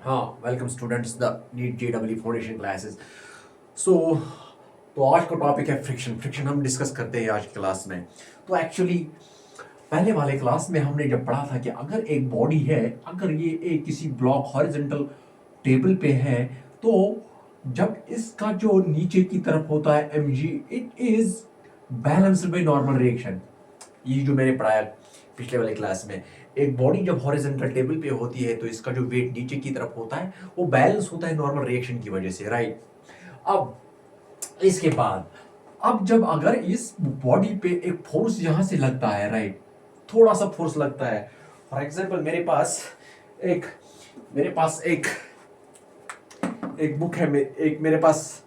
हाँ, welcome students the NEET JW foundation classes. So तो आज का टॉपिक है फ्रिक्शन। फ्रिक्शन हम डिस्कस करते हैं आज की क्लास में। तो एक्चुअली पहले वाले क्लास में हमने जब पढ़ा था कि अगर एक बॉडी है, अगर ये एक किसी ब्लॉक हॉरिजॉन्टल टेबल पे है, तो जब इसका जो नीचे की तरफ होता है mg, it is balanced by normal reaction. ये जो मैंने पढ़ाया पिछले वाले क्लास में, एक बॉडी जब हॉरिजॉन्टल टेबल पे होती है तो इसका जो वेट नीचे की तरफ होता है वो बैलेंस होता है नॉर्मल रिएक्शन की वजह से, राइट। अब इसके बाद अब जब अगर इस बॉडी पे एक फोर्स यहां से लगता है, राइट, थोड़ा सा फोर्स लगता है। फॉर एग्जांपल एक मेरे पास एक बुक है, एक मेरे पास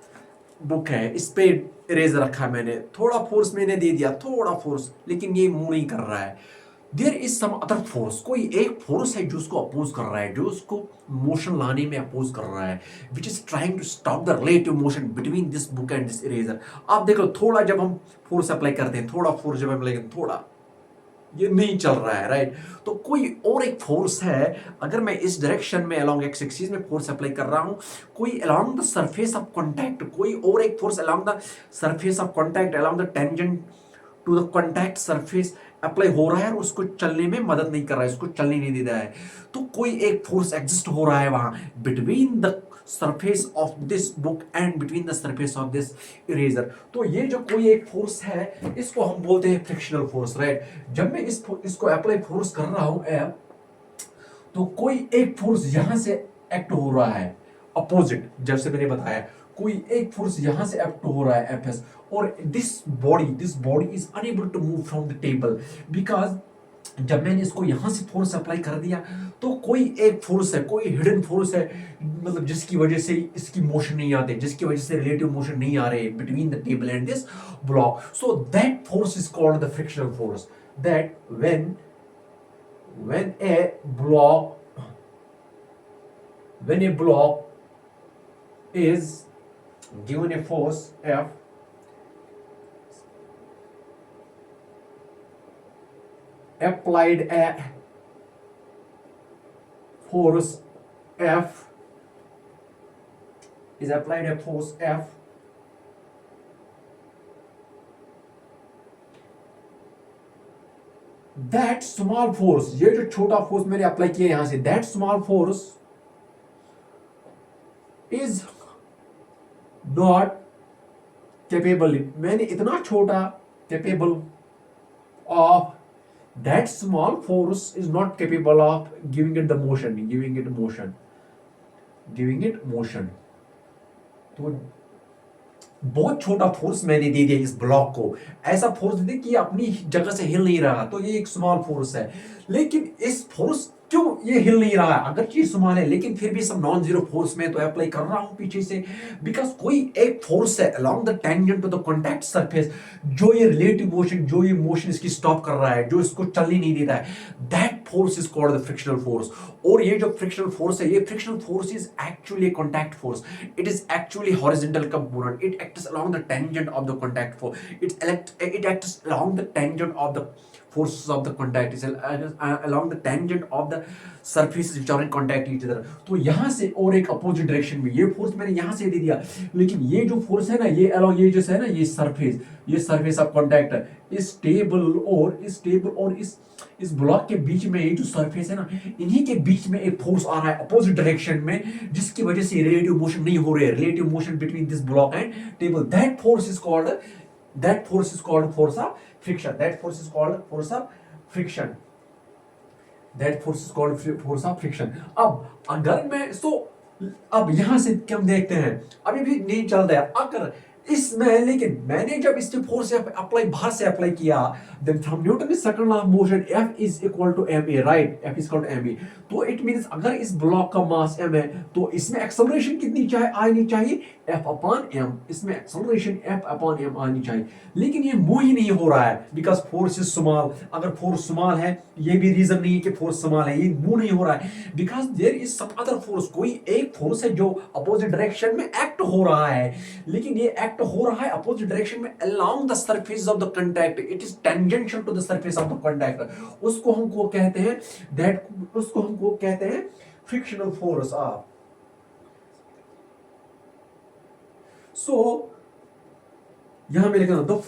बुक है, इस पे इरेजर रखा है मैंने, थोड़ा फोर्स मैंने दे दिया, थोड़ा फोर्स, लेकिन ये मूव नहीं कर रहा है। There is some other force, कोई एक फोर्स है जो उसको अपोज कर रहा है, जो उसको मोशन लाने में अपोज कर रहा है, which is trying to stop the relative motion between this book and this eraser. आप देखो, थोड़ा जब हम फोर्स अप्लाई करते हैं, थोड़ा फोर्स जब हम अप्लाई करते हैं, थोड़ा ये नहीं चल रहा है, राइट। तो कोई और एक फोर्स है, अगर मैं इस डायरेक्शन में अलोंग एक्स एक्सिस में फोर्स अप्लाई कर रहा हूं, कोई along the surface of contact, कोई और एक force along the surface of contact, along the tangent to the contact surface apply हो रहा है और उसको चलने में मदद नहीं कर रहा है, उसको चलने नहीं दे रहा है। तो कोई एक फोर्स एग्जिस्ट हो रहा है वहां between the surface of this book and between the surface of this eraser. तो ये जो कोई एक फोर्स है, इसको हम बोलते हैं फ्रिक्शनल फोर्स, राइट। जब मैं इसको अप्लाई फोर्स कर रहा हूं एफ, तो कोई एक फोर्स यहां से एक्ट हो रहा है अपोजिट, जब से मैंने बताया, कोई एक फोर्स यहां से एक्ट हो रहा है एफएस, और this body is unable to move from the table, because जब मैंने इसको यहां से फोर्स अप्लाई कर दिया, तो कोई एक फोर्स है, कोई हिडन फोर्स है, मतलब जिसकी वजह से इसकी मोशन नहीं आते, जिसकी वजह से रिलेटिव मोशन नहीं आ रहे between the table and this block. So that force is called the frictional force. That when a block when a block is given a force F, applied a force F is applied a force F, that small force, ये जो छोटा force मैंने apply किया यहां से, that small force is not capable, मैंने इतना छोटा capable of, that small force is not capable of giving it motion. तो बहुत छोटा फोर्स मैंने दे दिया इस ब्लॉक को, ऐसा फोर्स दे कि अपनी जगह से हिल नहीं रहा, तो ये एक स्मॉल फोर्स है। लेकिन इस फोर्स क्यों ये हिल नहीं रहा है, अगर चीज स्मॉल है लेकिन फिर भी सब नॉन जीरो फोर्स में तो अप्लाई कर रहा हूं पीछे से, बिकॉज कोई एक फोर्स है along the tangent to the contact surface, जो ये रिलेटिव मोशन, जो ये मोशन इसकी स्टॉप कर रहा है, जो इसको चलने नहीं देता है, that force is called the frictional force. और ये जो फ्रिक्शनल फोर्स है, ये frictional force is actually contact force, it is actually horizontal component, it acts along the tangent of the contact force, it acts along the tangent of the forces of the contact, is along the tangent of the surfaces which are in contact each other। तो यहां से और एक opposite direction में ये force मैंने यहां से दे दिया, लेकिन ये जो फोर्स है ना, ये along, ये जैसे है ना, ये सरफेस ऑफ कांटेक्ट है, इस टेबल और इस ब्लॉक के बीच में, ये जो सरफेस है ना, इन्हीं के बीच में एक फोर्स आ रहा है अपोजिट डायरेक्शन में, जिसकी वजह से रिलेटिव मोशन नहीं हो रही है, relative motion between this block and table. That force is called force of friction। That force is called force of friction। अब अगर मैं अब यहां से हम देखते हैं, अभी भी नहीं चल रहा है अगर इसमें, लेकिन मैंने जब इसके फोर्स अप्लाई बाहर से अप्लाई किया, then from Newton second law of motion F is equal to ma, right, F is equal to ma। तो इट मींस अगर इस ब्लॉक का मास m है, तो इसमें एक्सेलरेशन कितनी आनी चाहिए, एफ अपॉन एम, इसमें एक्सेलरेशन एफ अपॉन एम आनी चाहिए, लेकिन ये मूव ही नहीं हो रहा है बिकॉज फोर्स इज स्मॉल। अगर फोर्स स्मॉल है, ये भी रीजन नहीं है कि फोर्स स्मॉल है, ये मूव नहीं हो रहा है because there is some other force, कोई एक फोर्स है जो अपोजिट डायरेक्शन में एक्ट हो रहा है, लेकिन ये एक्ट हो रहा है अपोजिट डायरेक्शन में along the surface of the contact, it is tangential to the surface of the contact. उसको हमको कहते हैं फ्रिक्शनल फोर्स ऑफ। सो यहां में लिखना the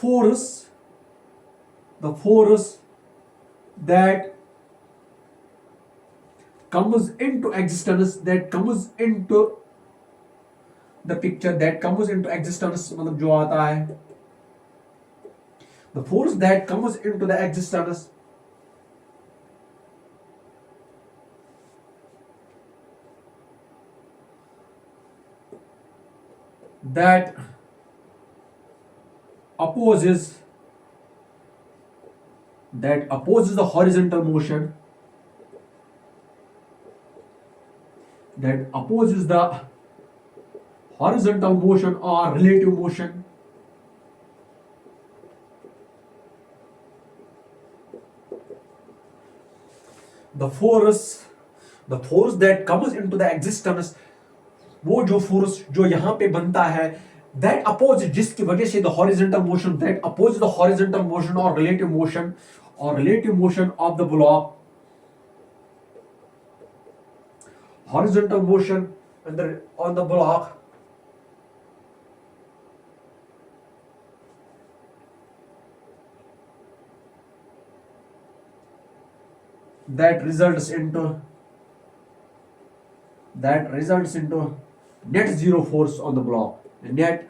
force that comes into existence, that comes into the picture, that comes into existence मतलब जो आता है, the force that comes into the existence that opposes the horizontal motion, or relative motion, the force that comes into the existence, वो जो force जो यहां पे बनता है, that opposes, जिसकी वजह से the horizontal motion, that opposes the horizontal motion or relative motion of the block, horizontal motion on the block, that results into net zero force on the block, net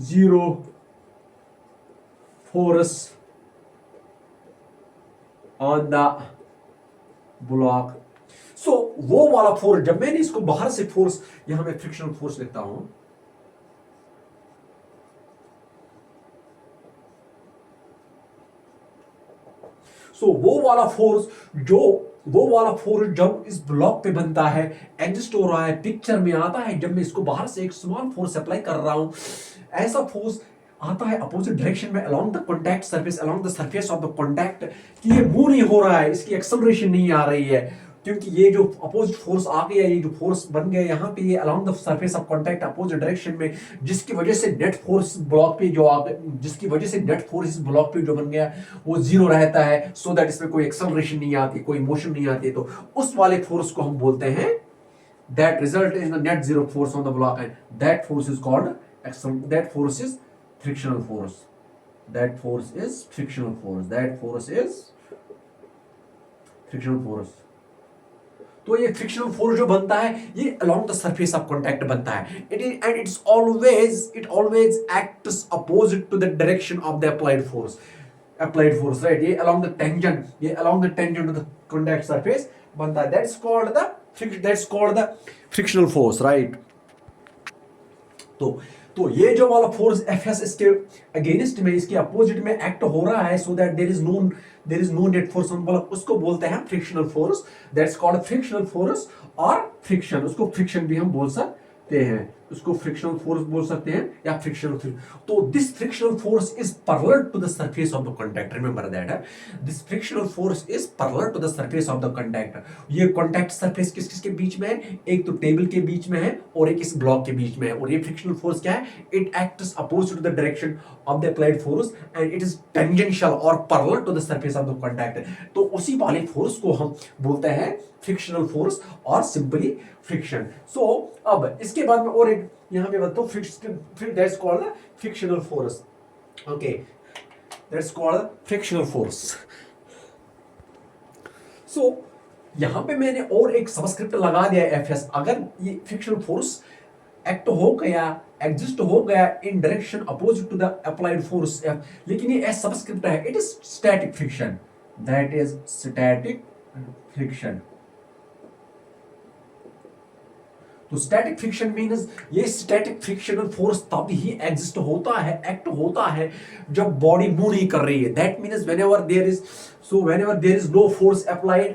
zero force on the block। सो वो वाला force, जब मैंने इसको बाहर से force, यहां मैं frictional force लिखता हूं, सो वो वाला फोर्स जब इस ब्लॉक पे बनता है, एग्जिस्ट हो रहा है, पिक्चर में आता है, जब मैं इसको बाहर से एक स्मॉल फोर्स अप्लाई कर रहा हूं, ऐसा फोर्स आता है अपोजिट डायरेक्शन में along the contact surface, along the surface of the contact, कि ये मूव नहीं हो रहा है, इसकी एक्सेलरेशन नहीं आ रही है, क्योंकि ये जो अपोजिट फोर्स आ गया, ये जो फोर्स बन गया यहाँ पे, ये along the surface of contact opposite direction में, जिसकी वजह से नेट फोर्स ब्लॉक पे जो इस ब्लॉक पे जो बन गया वो जीरो रहता है, सो दैट इसमें कोई एक्सेलरेशन नहीं आती, कोई मोशन नहीं आती, तो उस वाले फोर्स को हम बोलते हैं that result in the net zero force on the block, and that force is called frictional force, तो ये फ्रिक्शनल फोर्स जो बनता है, ये along the surface of contact बनता है, it always acts opposite to the direction of the applied force, right, ये along the tangent to the contact surface बनता है, that's called the frictional force, right। तो ये जो वाला फोर्स Fs इसके अगेंस्ट में, इसके अपोजिट में एक्ट हो रहा है, so that there is no net force on block, उसको बोलते हैं frictional force, that's called frictional force और फ्रिक्शन, उसको फ्रिक्शन भी हम बोल सकते हैं, उसको फ्रिक्शनल फोर्स बोल सकते हैं या फ्रिक्शनल। तो this frictional force is parallel to the surface of the contact, remember that, this frictional force is parallel to the surface of the contact. ये कांटेक्ट सरफेस किसके बीच में है, एक तो टेबल के बीच में है और एक इस ब्लॉक के बीच में है, और ये फ्रिक्शनल फोर्स क्या है, it acts opposite to the direction of the applied force and it is tangential और parallel to the surface of the contact, तो उसी वाले फोर्स को हम बोलते हैं फ्रिक्शनल फोर्स और सिंपली फ्रिक्शन। सो अब इसके बाद में और एक यहां पे बताओ, that's called the frictional force, okay, that's called frictional force. So यहां पे मैंने और एक सबस्क्रिप्ट लगा दिया Fs, अगर ये फ्रिक्शनल फोर्स एक्ट हो गया, एग्जिस्ट हो गया in direction opposite to the applied force F, लेकिन ये एस सबस्क्रिप्ट है, it is static friction, that is static friction. तो स्टैटिक फ्रिक्शन मीन्स ये स्टैटिक फ्रिक्शनल फोर्स तब ही एग्जिस्ट होता है, एक्ट होता है, जब बॉडी मूव नहीं कर रही है, that means whenever there is no force applied,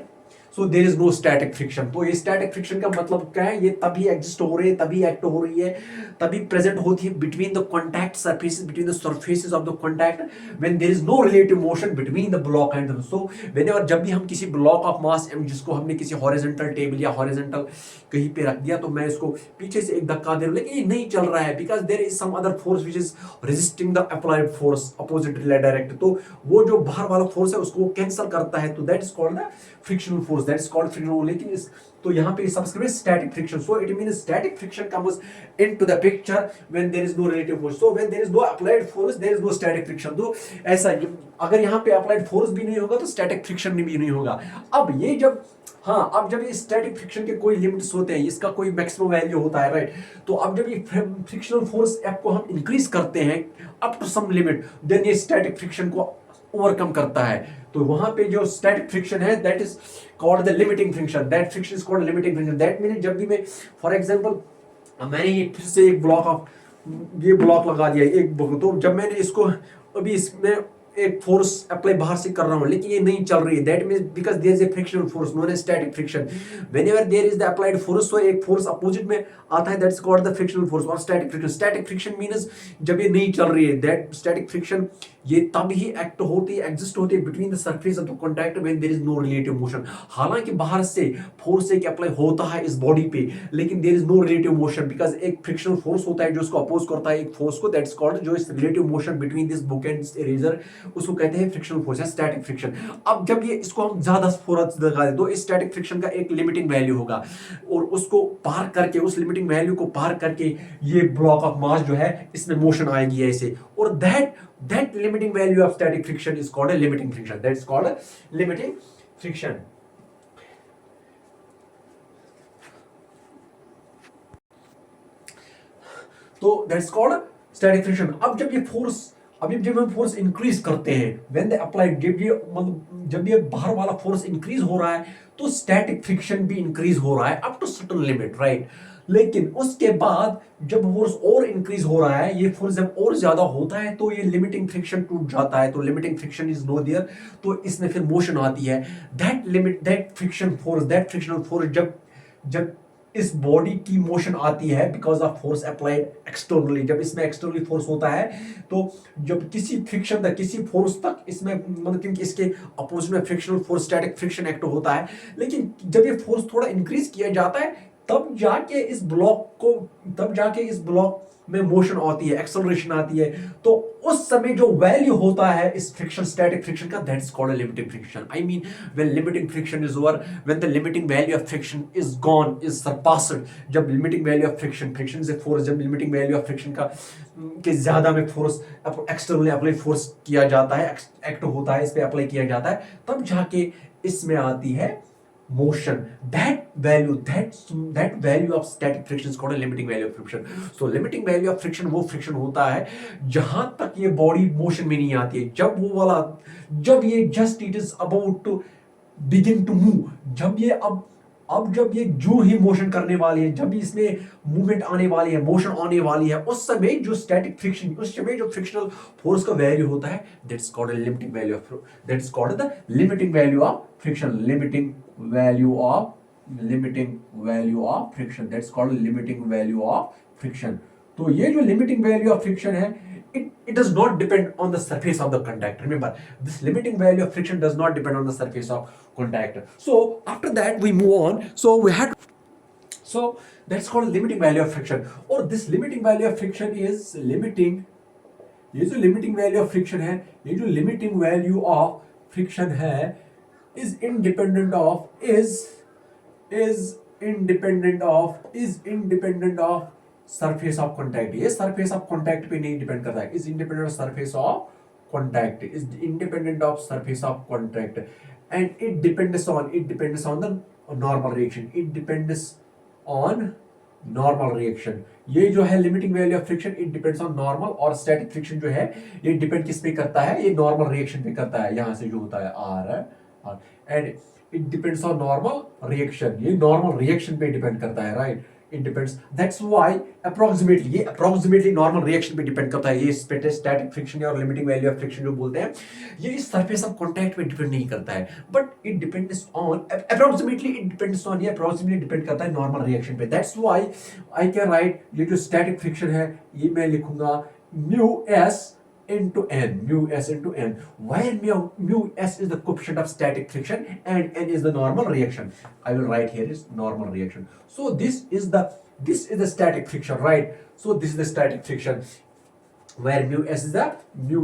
so there is no static friction. तो ये स्टैटिक फ्रिक्शन का मतलब क्या है, ये तभी एग्जिस्ट हो रही है, तभी एक्ट हो रही है, तभी प्रेजेंट होती है between the contact surfaces, between the surfaces of the contact, when there is no relative motion between the block and so whenever, जब भी हम किसी ब्लॉक ऑफ मास m जिसको हमने किसी हॉरिजॉन्टल टेबल या हॉरिजॉन्टल कहीं पे रख दिया, तो मैं इसको पीछे से एक धक्का दे रहा हूं, लेकिन ये नहीं चल रहा है, because there is some other force which is resisting the applied force opposite direct. तो वो जो बाहर वाला फोर्स है उसको कैंसिल करता है, तो that is called the frictional force, that is called frictional. लेकिन इस तो यहाँ पे subscript static friction, so it means static friction comes into the picture when there is no relative force, so when there is no applied force there is no static friction. तो ऐसा अगर यहाँ पे अप्लाइड फोर्स भी नहीं होगा तो static friction भी नहीं होगा। अब ये जब अब जब ये स्टैटिक फ्रिक्शन के कोई लिमिट्स होते हैं, इसका कोई मैक्सिमम वैल्यू होता है, राइट, तो अब जब ये फ्रिक्शनल फोर्स एफ को हम इंक्रीज करते हैं up to some limit, then ये स्टैटिक फ्रिक्शन को ओवरकम करता है। तो वहां पे जो स्टैटिक फ्रिक्शन है that is called the limiting friction, that friction is called limiting friction. That mean जब भी मैं फॉर एग्जांपल मैंने ये फिर से एक ये ब्लॉक लगा दिया एक, तो जब मैंने इसको अभी इसमें एक फोर्स अप्लाई बाहर से कर रहा हूं लेकिन ये नहीं चल रही है, that means because there is a frictional force known as static friction. Whenever there is the applied force, तो एक फोर्स अपोजिट में आता है, that's called the frictional force और static friction. Static friction means जब ये नहीं चल रही है, दैट स्टैटिक फ्रिक्शन ये तब ही एक्ट होती है, एग्जिस्ट होती है between the surface of the contact when there is no relative motion. हालांकि बाहर से फोर्स एक अप्लाई होता है इस बॉडी पे, लेकिन there is no relative motion because एक फ्रिक्शनल फोर्स होता है जो उसको अपोज करता है एक फोर्स को, दैट्स कॉल्ड जो इस relative motion between this book and eraser, उसको कहते हैं फ्रिक्शनल फोर्स या स्टैटिक फ्रिक्शन। अब जब ये इसको हम ज्यादा फोर्स लगा दे तो इस स्टैटिक फ्रिक्शन का एक लिमिटिंग वैल्यू होगा और उसको पार करके, उस लिमिटिंग वैल्यू को पार करके ये ब्लॉक ऑफ मास जो है इसमें मोशन आएगी ऐसे, और that limiting value of static friction is called a limiting friction, that's called a limiting friction। तो that's called static friction। अब जब ये फोर्स जब हम फोर्स इंक्रीज करते हैं व्हेन दे अप्लाइड, जब ये बाहर वाला फोर्स इंक्रीज हो रहा है तो स्टैटिक फ्रिक्शन भी इंक्रीज हो रहा है up to certain limit, right. लेकिन उसके बाद जब फोर्स और इंक्रीज हो रहा है, ये फोर्स जब और ज्यादा होता है तो ये लिमिटिंग फ्रिक्शन टूट जाता है, तो limiting friction is no there, तो इसमें फिर मोशन आती है। दैट फ्रिक्शनल फोर्स जब इस बॉडी की मोशन आती है because of force applied externally, जब इसमें एक्सटर्नली फोर्स होता है तो जब किसी फ्रिक्शन तक, किसी फोर्स तक इसमें मतलब क्योंकि इसके अपोजिट में frictional force static friction act होता है, लेकिन जब ये फोर्स थोड़ा इंक्रीज किया जाता है तब जाके इस ब्लॉक में मोशन आती है, एक्सेलरेशन आती है, तो उस समय जो वैल्यू होता है इस फ्रिक्शन स्टैटिक फ्रिक्शन का, that's called limiting friction. I mean when limiting friction is over, when the limiting value of friction is gone, is surpassed, जब लिमिटिंग वैल्यू ऑफ फ्रिक्शन से फोर्स, जब लिमिटिंग वैल्यू ऑफ फ्रिक्शन का के ज्यादा में force externally apply force किया जाता है, एक्ट होता है, इस पे अप्लाई किया जाता है, तब जाके इसमें आती है motion। that value of static friction is called a limiting value of friction। so limiting value of friction वो friction होता है जहां तक ये बॉडी मोशन में नहीं आती है, जब ये just it is about to begin to move, जब ये जो ही मोशन करने वाली है, जब इसमें मूवमेंट आने वाली है, मोशन आने वाली है, उस समय जो स्टैटिक फ्रिक्शन, उस समय जो फ्रिक्शनल फोर्स का वैल्यू होता है, that's called the limiting value of friction, limiting value of friction, that's called limiting value of friction. तो ये जो लिमिटिंग वैल्यू ऑफ फ्रिक्शन है, it does not depend on the surface of the contact। remember, this limiting value of friction does not depend on the surface of contact। so after that we move on, so that's called limiting value of friction, or this limiting value of friction is limiting, ये जो limiting value of friction है, ये जो limiting value of friction है is independent of surface of contact. ये surface of contact पे नहीं depend करता है, is independent of surface of contact, is independent of surface of contact, and it depends on the normal reaction, ये जो है limiting value of friction, it depends on normal, और static friction जो है ये डिपेंड किस पे करता है, ये नॉर्मल रिएक्शन पे करता है, यहां से जो होता है R, and it depends on normal reaction, ये नॉर्मल रिएक्शन पे डिपेंड करता है, right. It depends, that's why approximately, ये अप्रोक्सीमेटली नॉर्मल रिएक्शन पे डिपेंड करता है। ये स्टैटिक फ्रिक्शन और लिमिटिंग वैल्यू ऑफ फ्रिक्शन जो बोलते हैं, ये इस सरफेस ऑफ कांटेक्ट पे डिपेंड नहीं करता है, but it depends on approximately, it depends on, ये अप्रोक्सीमेटली डिपेंड करता है नॉर्मल रिएक्शन पे। That's why I can write, ये जो स्टैटिक फ्रिक्शन है ये मैं लिखूंगा mu S into n, mu s into n, where mu s is the coefficient of static friction and n is the normal reaction. I will write here is normal reaction. So this is the static friction, right? So this is the static friction where mu s is the mu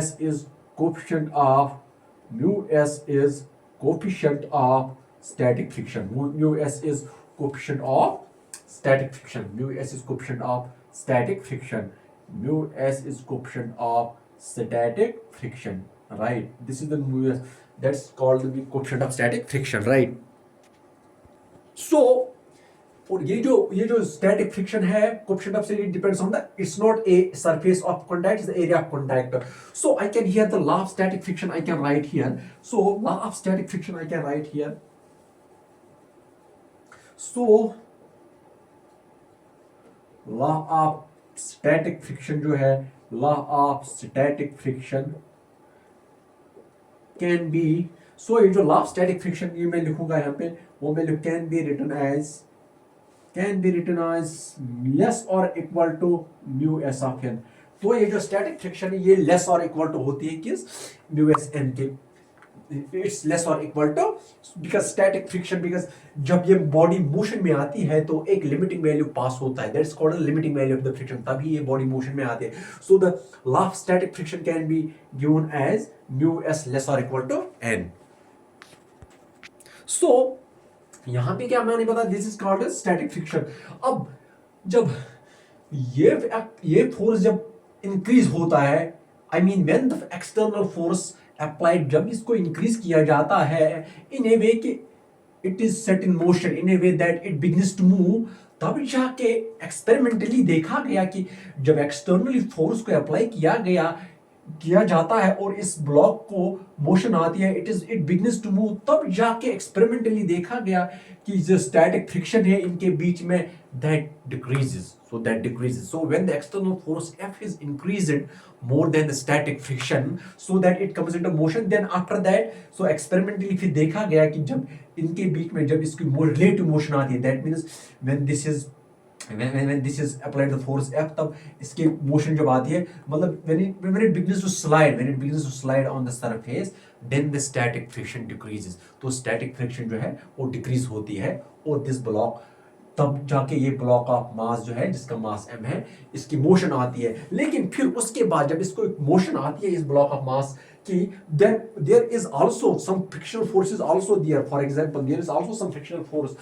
s is coefficient of static friction. Mu s is coefficient of static friction. Mu s is coefficient of static friction. Mu s is coefficient of static friction, right? This is the mu s, that's called the coefficient of static friction, right? So और ये जो static friction है, coefficient of static depends on the, it's not a surface of contact, it's the area of contact. So I can here the law of static friction I can write here. So law of static friction I can write here. So law of static friction जो है, law of static friction can be, so ये जो law of static friction ये मैं लिखूंगा यहाँ पे, वो मैं can be written as less और equal to mu S of N. तो ये जो स्टैटिक फ्रिक्शन है ये लेस और इक्वल टू होती है किस, म्यू एस एन के, इट्स लेस और equal to, because static friction, because जब ये बॉडी मोशन में आती है तो एक लिमिटिंग वैल्यू पास होता है, that's called limiting value of the friction, तभी ये बॉडी मोशन में आती है। So the law of static friction can be given as mu S less और इक्वल टू एन। सो यहां पे क्या मैंने बताया, this is called static friction. अब जब ये फोर्स जब इंक्रीज होता है, I mean when the external force applied, जब इसको इंक्रीज किया जाता है इन ए वे कि it is set in motion in a way that it begins to move, तब जाके एक्सपेरिमेंटली देखा गया कि जब एक्सटर्नली फोर्स को अप्लाई किया जाता है और इस ब्लॉक को मोशन आती है, इट बिगिंस टू मूव, तब जाके एक्सपेरिमेंटली देखा गया कि जो स्टैटिक फ्रिक्शन है इनके बीच में that decreases. So when the external force F is increased more than the static friction, so that it comes into motion, then after that, so experimentally फिर देखा गया कि जब इनके बीच में जब इसकी relative motion आती है, that means when this is applied the force F, तब इसकी motion जब आती है, मतलब when it begins to slide on the surface, then the static friction decreases. तो static friction जो है वो decrease होती है, और this block, तब जाके ये ब्लॉक ऑफ मास जो है जिसका मास m है, इसकी मोशन आती है। लेकिन फिर उसके बाद जब इसको एक मोशन आती है इस ब्लॉक ऑफ मास की, then there is also some frictional forces also there. For example, there is also some frictional force.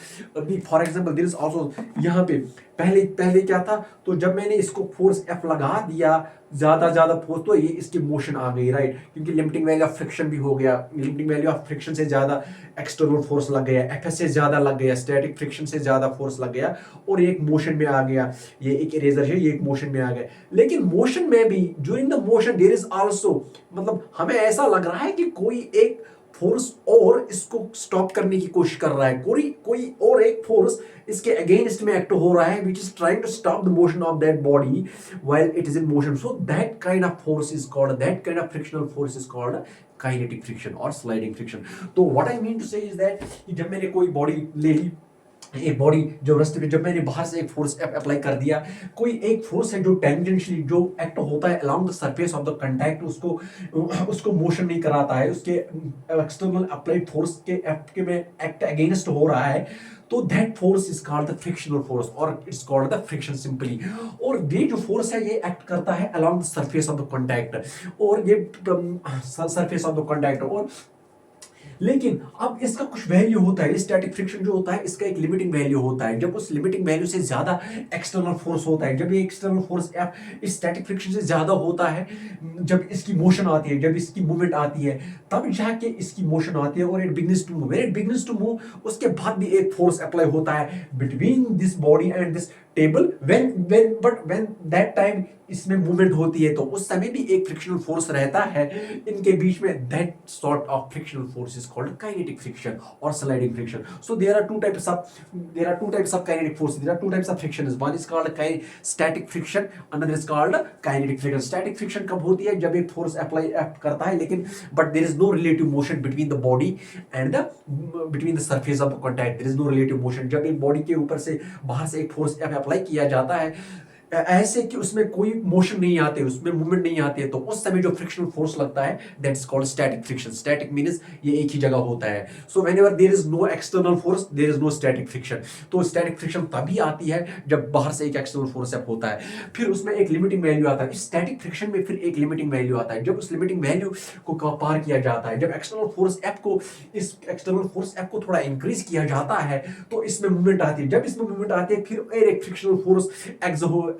For example, there is also यहाँ पे पहले क्या था, तो जब मैंने इसको फोर्स F लगा दिया, ज्यादा फोर्स, तो ये इसकी मोशन आ गई, राइट, क्योंकि लिमिटिंग वैल्यू ऑफ फ्रिक्शन भी हो गया, लिमिटिंग वैल्यू ऑफ फ्रिक्शन से ज्यादा एक्सटर्नल फोर्स लग गया, एफ से ज्यादा लग गया, स्टैटिक फ्रिक्शन से ज्यादा फोर्स लग गया, और एक मोशन में आ गया, ये एक इरेजर है, ये एक मोशन में आ गया। लेकिन मोशन में भी during the motion there is also, मतलब हमें ऐसा लग रहा है कि कोई एक फोर्स और इसको स्टॉप करने की कोशिश कर रहा है, कोई और एक फोर्स इसके अगेंस्ट में एक्ट हो रहा है, which is trying to stop the motion of that body while it is in motion. So that kind of force is called, that kind of frictional force is called kinetic friction or sliding friction. तो what I mean to say is that जब मैंने कोई body ले ली, एक body जो रास्ते पे, जब मैंने बाहर से एक फोर्स अप्लाई कर दिया, कोई एक फोर्स है जो टेंजेंशियली जो एक्ट होता है along the surface of the contact, उसको मोशन नहीं कराता है, उसके एक्सटर्नल अप्लाइड फोर्स के में एक्ट अगेंस्ट हो रहा है, तो that force is called the frictional force, और it's called the friction simply. और ये जो फोर्स है ये एक्ट करता है along the surface of the contact, और ये सरफेस ऑफ द कांटेक्ट, और लेकिन अब इसका कुछ वैल्यू होता है, स्टैटिक फ्रिक्शन जो होता है इसका एक लिमिटिंग वैल्यू होता है। जब उस लिमिटिंग वैल्यू से ज्यादा एक्सटर्नल फोर्स होता है, जब ये एक्सटर्नल फोर्स इस स्टैटिक फ्रिक्शन से ज्यादा होता है, जब इसकी मोशन आती है, जब इसकी मूवमेंट आती है, तब जाके इसकी मोशन आती है और it begins to move. When it begins to move, उसके बाद भी एक फोर्स अप्लाई होता है between this body and this table when that time इसमें मूवमेंट होती है तो उस समय भी एक फ्रिक्शनल फोर्स रहता है इनके बीच में. That sort of frictional force is called kinetic friction और sliding friction. So there are two types of kinetic force. There are two types of friction. One is called static friction, another is called kinetic friction. Static friction कब होती है? जब एक force apply करता है लेकिन but there is no relative motion between the body and between the surface of contact. There is no relative motion. जब एक बॉडी के ऊपर से बाहर से एक फोर्स अप्लाई किया जाता है ऐसे कि उसमें कोई मोशन नहीं आते, उसमें मूवमेंट नहीं आती है, तो उस समय जो फ्रिक्शनल फोर्स लगता है that is called static friction. Static means ये एक ही जगह होता है. So whenever there is no external force there is no static friction. तो स्टैटिक फ्रिक्शन तभी आती है जब बाहर से एक एक्सटर्नल फोर्स अप होता है. फिर उसमें एक लिमिटिंग वैल्यू आता है. स्टैटिक फ्रिक्शन में फिर एक लिमिटिंग वैल्यू आता है. जब उस लिमिटिंग वैल्यू को पार किया जाता है, जब एक्सटर्नल फोर्स एफ को थोड़ा इंक्रीज किया जाता है तो इसमें मूवमेंट आती है. जब इसमें मूवमेंट आती है फिर एक फ्रिक्शनल फोर्स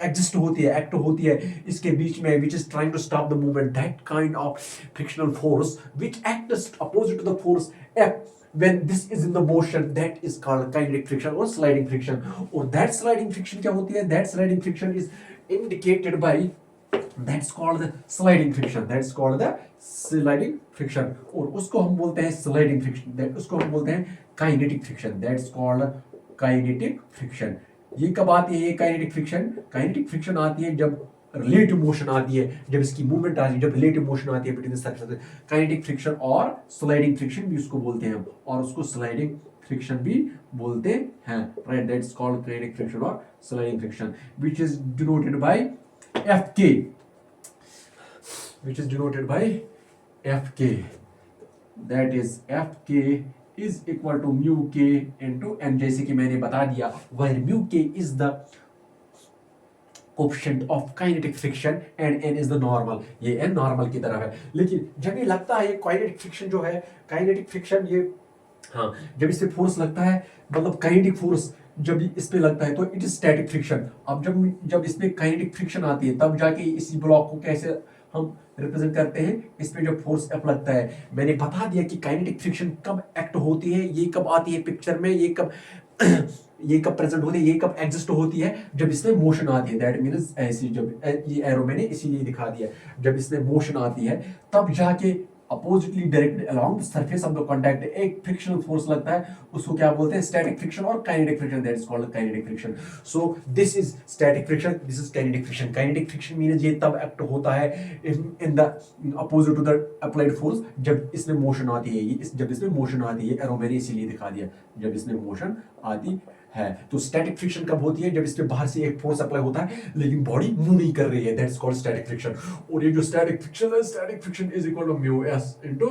एग्जिस्ट होती है, एक्ट होती है इसके बीच में, which is trying to stop the movement. That kind of frictional force which acts opposite to the force F when this is in the motion, that is called kinetic friction or sliding friction. और that sliding friction क्या होती है? That sliding friction is indicated by, that's called the sliding friction. That's called the sliding friction. और उसको हम बोलते हैं sliding friction. उसको हम बोलते हैं kinetic friction. That's called kinetic friction. ये कब आती है? ये काइनेटिक फ्रिक्शन आती है जब रिलेटिव मोशन आती है, जब इसकी मूवमेंट आती है, जब रिलेटिव मोशन आती है between the surface. Kinetic friction और स्लाइडिंग फ्रिक्शन भी उसको बोलते हैं और उसको स्लाइडिंग फ्रिक्शन भी बोलते हैं. Right, that's called kinetic friction और sliding friction which is denoted by Fk, which is denoted by Fk. That is Fk is equal to mu k into n. जैसे कि मैंने बता दिया where mu k is the coefficient of kinetic friction and n is the normal. ये n normal की तरफ है. लेकिन जब ये लगता है काइनेटिक फ्रिक्शन जो है, काइनेटिक फ्रिक्शन ये हाँ जब इस पे फोर्स लगता है मतलब काइनेटिक फोर्स जब इस पे लगता है तो इट इज स्टैटिक फ्रिक्शन. अब जब इसमें काइनेटिक फ्रिक्शन आती है तब जाके इसी ब्लॉक को कैसे हम रिप्रेजेंट करते हैं, इस पे जब फोर्स अप लगता है. मैंने बता दिया कि काइनेटिक फ्रिक्शन कब एक्ट होती है, ये कब आती है पिक्चर में, ये कब प्रेजेंट होती है, ये कब एग्जिस्ट होती है, जब इसमें मोशन आती है. दैट मींस ऐसी जब ये एरो मैंने इसीलिए दिखा दिया, जब इसमें मोशन आती है तब जाके oppositely directed along the surface of the contact एक फ्रिक्शनल फोर्स लगता है. उसको क्या बोलते हैं? स्टैटिक फ्रिक्शन और kinetic friction. That is called kinetic friction. So this is static friction, this is kinetic friction. Kinetic friction means ये तब एक्ट होता है in the opposite to the applied force जब इसमें मोशन आती है. जब इसमें मोशन आती है, एरो मैंने इसीलिए दिखा दिया जब इसमें मोशन आती है. तो स्टैटिक फ्रिक्शन कब होती है? जब इसके बाहर से एक फोर्स अप्लाई होता है लेकिन बॉडी मूव नहीं कर रही है. That's called static friction. और ये जो स्टैटिक फ्रिक्शन है, static friction is equal to mu S into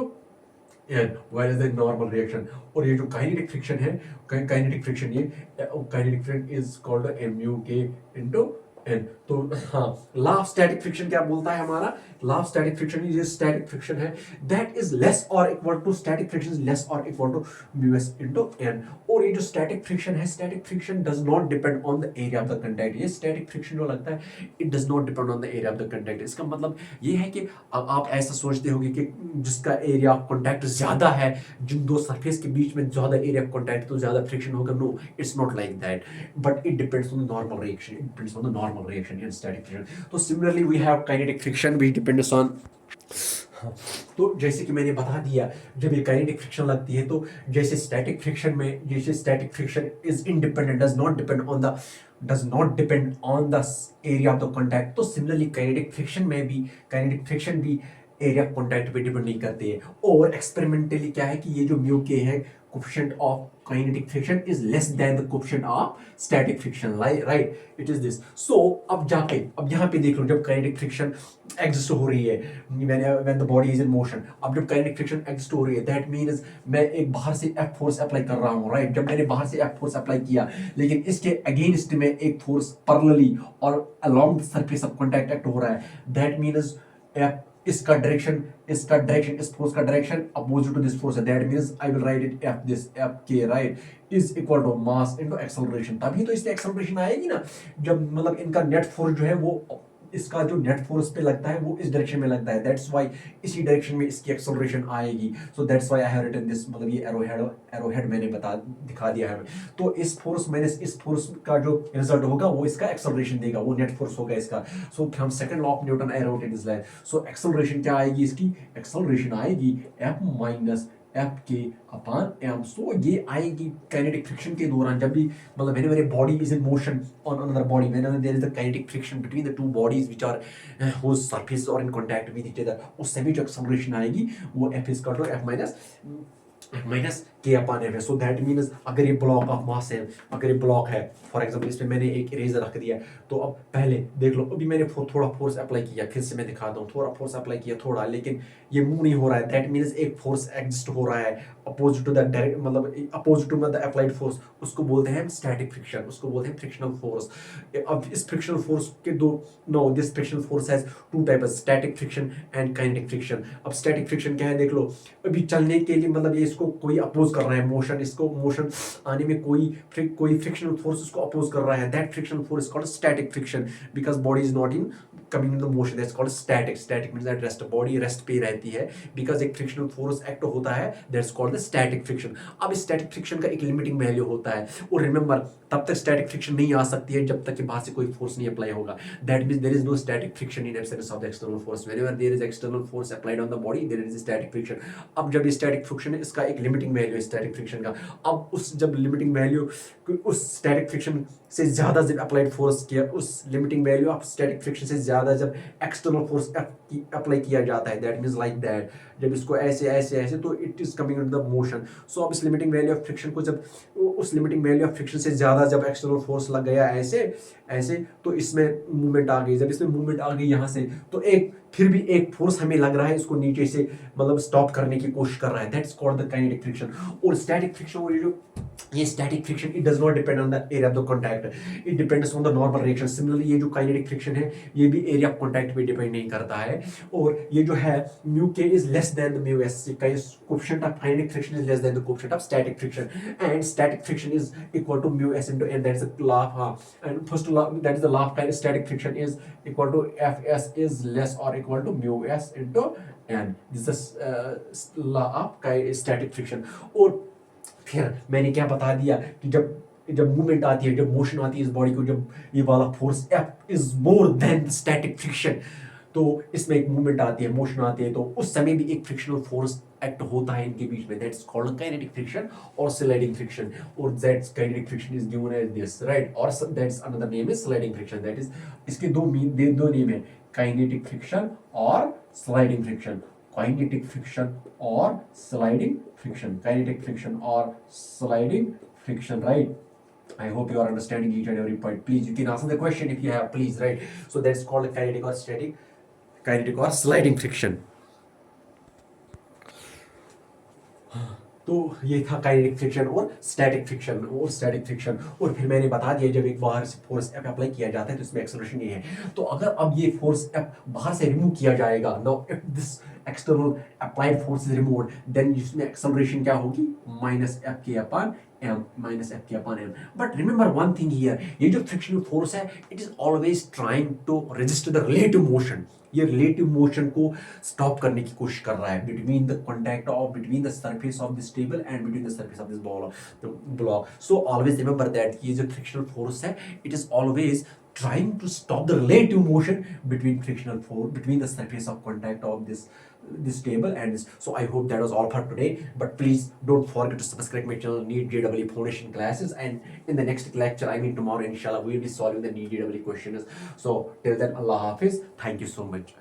N while is the normal reaction. और ये जो काइनेटिक फ्रिक्शन है, काइनेटिक फ्रिक्शन ये kinetic friction is called mu K into N. तो हाँ, लॉ ऑफ स्टैटिक फ्रिक्शन क्या बोलता है हमारा? लॉ ऑफ स्टैटिक फ्रिक्शन ये स्टैटिक फ्रिक्शन है दैट इज लेस और equal to, static friction is less और equal to mu S into N. और ये जो स्टैटिक फ्रिक्शन है, static friction does not depend on the area of the contact. ये static friction जो लगता है it does not depend on the area of the contact. इसका मतलब ये है कि अब आप ऐसा सोचते होंगे कि जिसका एरिया ऑफ कॉन्टैक्ट ज्यादा है, जिन दो सरफेस के बीच में ज्यादा एरिया ऑफ कॉन्टैक्ट तो ज्यादा फ्रिक्शन होगा. No, it's not like that, but it depends on the normal reaction. It depends on the normal reaction in static friction. तो similarly we have kinetic friction which depends on. तो जैसे कि मैंने बता दिया जब ये काइनेटिक फ्रिक्शन लगती है तो जैसे static friction is independent, does not depend on the area of the contact. तो सिमिलरली काइनेटिक फ्रिक्शन भी एरिया ऑफ कॉन्टैक्ट पे डिपेंड नहीं करते हैं. और एक्सपेरिमेंटली क्या है कि ये जो म्यू के है, coefficient of kinetic friction is less than the coefficient of static friction. Right, it is this. So अब यहाँ पे देख लो, जब काइनेटिक फ्रिक्शन एग्जिस्ट हो रही है when the body is in motion. अब जब काइनेटिक फ्रिक्शन एग्जिस्ट हो रही है दैट मींस मैं एक बाहर से एफ फोर्स अप्लाई कर रहा हूँ. राइट, जब मैंने बाहर से एफ फोर्स अप्लाई किया लेकिन इसके अगेंस्ट में एक फोर्स पैरेलली और along the surface of contact act हो रहा है. दैट मींस एफ इसका डायरेक्शन इस फोर्स का direction opposite to this force है. That means I will write it F K right is equal to mass into acceleration. तभी तो इससे एक्सेलरेशन आएगी ना, जब मतलब इनका नेट फोर्स जो है वो इसका जो नेट फोर्स पे लगता है वो इस डायरेक्शन में लगता है, दैट्स वाई इसी डायरेक्शन में इसकी एक्सेलरेशन आएगी। So that's why I have written this, मतलब ये एरो हेड मैंने दिखा दिया है। तो इस फोर्स माइनस इस फोर्स का जो रिजल्ट होगा वो इसका एक्सेलरेशन देगा, वो नेट फोर्स होगा इसका। सो हम second law of Newton I wrote it is like, so acceleration क्या आएगी, इसकी एक्सेलरेशन आएगी F minus F K upon M. सो ये आएगी काइनेटिक फ्रिक्शन के दौरान, जब भी मतलब whenever a body is in motion on another body, whenever there is a kinetic friction between the two bodies which are whose surfaces are in contact with each other, उस समय जो acceleration आएगी वो f is equal to f minus k upon f है। So that means अगर ये block of mass है, अगर ये ब्लॉक है फॉर एग्जाम्पल, इसमें मैंने एक इरेजर रख दिया, तो अब पहले देख लो, अभी मैंने थोड़ा फोर्स अप्लाई किया, फिर से मैं दिखाता हूँ, थोड़ा फोर्स अप्लाई किया थोड़ा, लेकिन ये मूव नहीं हो रहा है, दैट मीन्स एक फोर्स एग्जिस्ट हो रहा है अपोजिट टू द डायरेक्ट, मतलब opposite to the applied force, उसको बोलते हैं स्टैटिक फ्रिक्शन, उसको बोलते हैं फ्रिक्शनल फोर्स। अब इस फ्रिक्शनल फोर्स के दो, no this frictional force has two types, static friction and kinetic friction. अब स्टैटिक फ्रिक्शन क्या है, देख लो, अभी चलने के लिए मतलब ये इसको कोई अपोज कर रहा है, मोशन, इसको मोशन आने में कोई फ्रिक्शनल फोर्स इसको अपोज कर रहा है, that frictional force is called static friction, because body is not in coming in the motion, that's called static. Static means that rest, body rest पे रहती है, बिकॉज एक फ्रिक्शनल फोर्स एक्ट होता है, that's called the static friction. अब static friction का एक limiting value होता है, और रिमेंबर तब तक स्टैटिक फ्रिक्शन नहीं आ सकती है जब तक कि बाहर से कोई फोर्स नहीं अप्लाई होगा, that means there is no static friction in absence of the external force. Whenever there is external force applied on the body, there is static friction. अब जब ये स्टैटिक फ्रिक्शन है, इसका एक लिमिटिंग वैल्यू है static friction का। अब उस जब लिमिटिंग वैल्यू उस स्टैटिक फ्रिक्शन से ज्यादा जब अप्लाइड फोर्स किया, उस limiting value of static friction से ज्यादा जब एक्सटर्नल फोर्स अप्लाई किया जाता है, दैट मींस लाइक दैट, जब इसको ऐसे ऐसे ऐसे, तो it is coming in the motion. So अब इस लिमिटिंग वैल्यू ऑफ फ्रिक्शन को जब उस लिमिटिंग वैल्यू ऑफ फ्रिक्शन से ज्यादा जब एक्सटर्नल फोर्स लग गया ऐसे ऐसे, तो इसमें मूवमेंट आ गई। जब इसमें मूवमेंट आ गई यहाँ से, तो एक फिर भी एक फोर्स हमें लग रहा है इसको नीचे से मतलब स्टॉप करने की कोशिश कर रहा है, that's called the kinetic friction. और स्टैटिक फ्रिक्शन, और ये static friction it does not depend on the area of the contact, it depends on the normal reaction. Similarly ये जो काइनेटिक फ्रिक्शन है ये भी एरिया ऑफ कॉन्टैक्ट पे depend नहीं करता है, और ये जो है म्यू के is less than the mu S, coefficient of kinetic friction is less than the coefficient of static friction, and static friction is equal to mu S into N, that is the law of, and first law that is the law of static friction is equal to F S is less और equal to mu S into N, this is law of static friction. और फिर मैंने क्या बता दिया कि जब movement आती है, जब मोशन आती है इस बॉडी को, जब ये वाला force F is more than static friction, तो इसमें एक मूवमेंट आती है, मोशन आती है, तो उस समय भी एक फ्रिक्शनल फोर्स एक्ट होता है इनके बीच में, दैट्स कॉल्ड काइनेटिक फ्रिक्शन और स्लाइडिंग फ्रिक्शन, और that's kinetic friction is given as this, right, और that's another name is sliding friction, that is इसके दो नेम है, काइनेटिक फ्रिक्शन और स्लाइडिंग फ्रिक्शन, काइनेटिक फ्रिक्शन और sliding friction, kinetic friction or sliding friction, right? I hope you are understanding each and every point. Please, you can answer the question if you have, please, right? So that's called kinetic or static, kinetic or sliding friction. तो ये था kinetic friction और static friction, और फिर मैंने बता दिया जब एक बाहर से फोर्स F अप्लाई किया जाता है तो इसमें एक्सेलरेशन ये है। तो अगर अब ये फोर्स F बाहर से रिमूव किया जाएगा, now if this external applied force is removed, then इसमें एक्सेलरेशन क्या होगी, minus F K upon M, minus F K upon M. But remember one thing here, ये जो फ्रिक्शनल फोर्स है it is always trying to resist the relative motion, ये relative motion को stop करने की कोशिश कर रहा है between the contact of between the surface of this table and between the surface of this block. So always remember that ये जो फ्रिक्शनल फोर्स है it is always trying to stop the relative motion between frictional force between the surface of contact of this table and this. So I hope that was all for today, but please don't forget to subscribe my channel NEET JEE foundation classes, and in the next lecture, I mean tomorrow inshallah, we will be solving the NEET JEE questions. So till then, Allah Hafiz, thank you so much.